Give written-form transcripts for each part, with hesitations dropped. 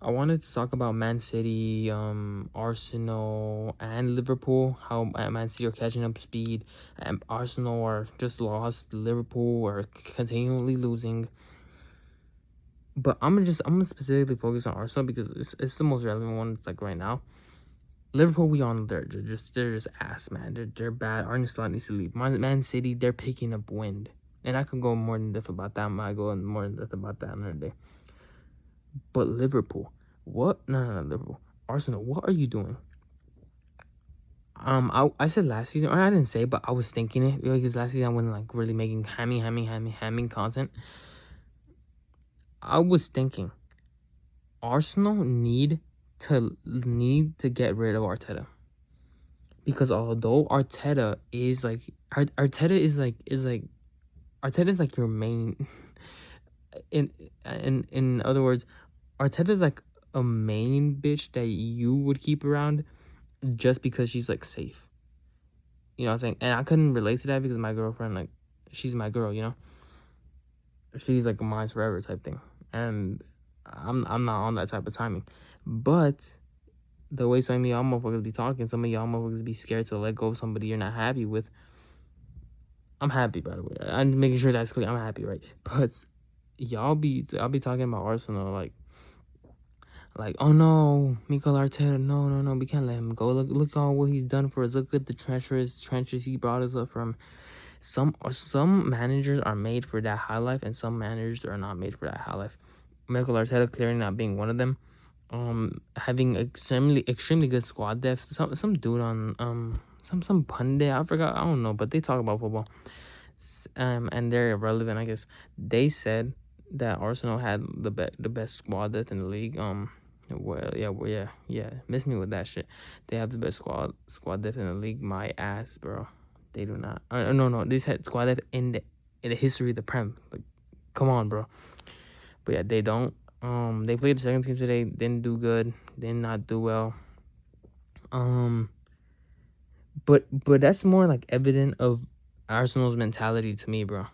I wanted to talk about Man City, Arsenal, and Liverpool. How Man City are catching up speed, and Arsenal are just lost. Liverpool are continually losing. But I'm gonna specifically focus on Arsenal because it's the most relevant one like right now. Liverpool, we on they're just ass, man. They're bad. Arne Slot needs to leave. Man City, they're picking up wind, and I can go more in depth about that. I might go in more in depth about that another day. But Liverpool, what? No, Liverpool. Arsenal, what are you doing? I said last season, or I didn't say, but I was thinking it because last season I wasn't like really making hamming content. I was thinking Arsenal need to get rid of Arteta because although Arteta is like Arteta is like your main in other words, Arteta is like a main bitch that you would keep around just because she's like safe. You know what I'm saying? And I couldn't relate to that because my girlfriend, like, she's my girl, you know? She's like mine's forever type thing. And I'm not on that type of timing. But the way some of y'all motherfuckers be talking, some of y'all motherfuckers be scared to let go of somebody you're not happy with. I'm happy, by the way. I'm making sure that's clear. I'm happy, right? But y'all be talking about Arsenal like, oh no, Mikel Arteta, no, we can't let him go. Look all what he's done for us. Look at the trenches he brought us up from. Some managers are made for that high life, and some managers are not made for that high life. Mikel Arteta clearly not being one of them. Having extremely good squad depth. Some dude on some pundit, I forgot, I don't know, but they talk about football. And they're irrelevant, I guess. They said that Arsenal had the best squad depth in the league. Yeah. Miss me with that shit. They have the best squad depth in the league. My ass, bro. They do not. No. They said squad depth in the history of the Prem. Like, come on, bro. But yeah, they don't. They played the second team today. Didn't do good. Did not do well. But that's more like evident of Arsenal's mentality to me, bro.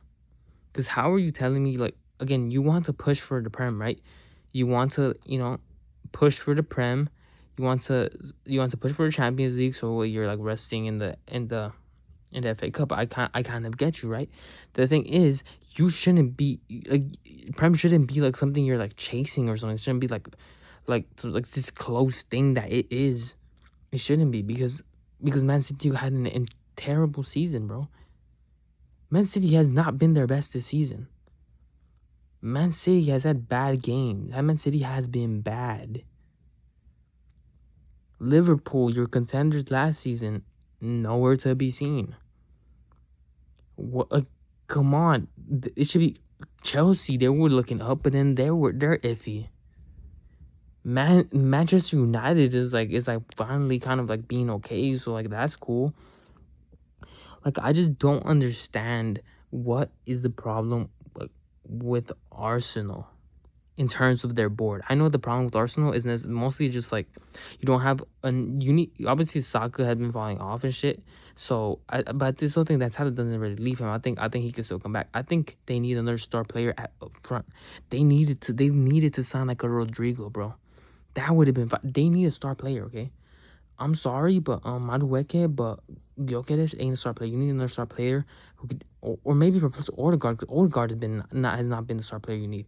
Because how are you telling me, like, again, you want to push for the Prem, right? You want to, push for the Prem. You want to push for the Champions League, so you're like resting in the FA Cup. I kind of get you, right? The thing is, you shouldn't be like Prem shouldn't be like something you're like chasing or something. It shouldn't be like this close thing that it is. It shouldn't be because Man City had a terrible season, bro. Man City has not been their best this season. Man City has had bad games. Man City has been bad. Liverpool, your contenders last season, nowhere to be seen. What? Come on, it should be Chelsea. They were looking up, but then they're iffy. Manchester United is like finally kind of like being okay, so like that's cool. Like I just don't understand what is the problem like with Arsenal in terms of their board. I know the problem with Arsenal is mostly just like you don't have obviously Saka had been falling off and shit. So but this whole thing that Salah doesn't really leave him. I think he can still come back. I think they need another star player up front. They needed to sign like a Rodrigo, bro. That would have been fine. They need a star player, okay? I'm sorry, but Madueke, but Gyökeres ain't a star player. You need another star player who could, or maybe replace Odegaard, because Odegaard has not been the star player you need.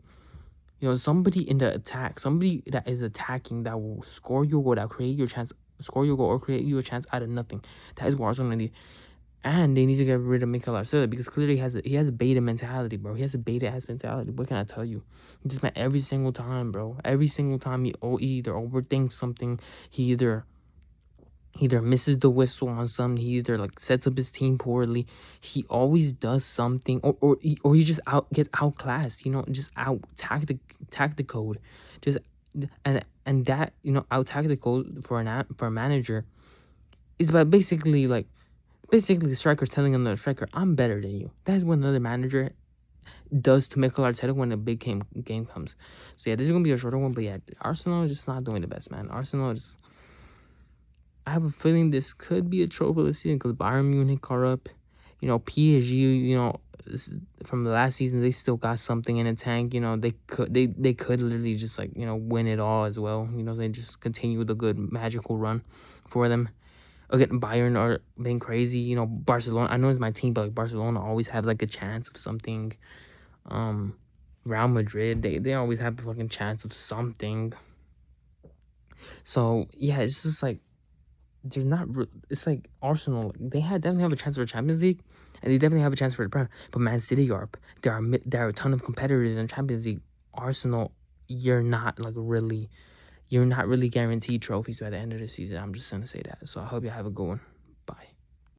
You know, somebody in the attack, somebody that is attacking that will score your goal, that create your chance, score your goal or create you a chance out of nothing. That is what Arsenal need. And they need to get rid of Mikel Arteta because clearly he has a beta mentality, bro. He has a beta ass mentality. What can I tell you? He just met every single time, bro. Every single time he either overthinks something, he either misses the whistle on something, he either like sets up his team poorly. He always does something, or he just gets outclassed. Just out tactical, just and that out tactical for a manager is about basically the striker's telling another striker, I'm better than you. That's what another manager does to Mikel Arteta when a big game comes. So yeah, this is gonna be a shorter one, but yeah, Arsenal is just not doing the best, man. I have a feeling this could be a trophyless season because Bayern Munich are up. PSG, from the last season, they still got something in the tank. They could literally just like, win it all as well. They just continue the good magical run for them. Again, Bayern are being crazy. Barcelona, I know it's my team, but like Barcelona always have like a chance of something. Real Madrid, they always have a fucking chance of something. So yeah, it's just like there's not. It's like Arsenal. They definitely have a chance for Champions League, and they definitely have a chance for the Prem. But Man City are up. There are a ton of competitors in Champions League. Arsenal, you're not really guaranteed trophies by the end of the season. I'm just gonna say that. So I hope you have a good one. Bye.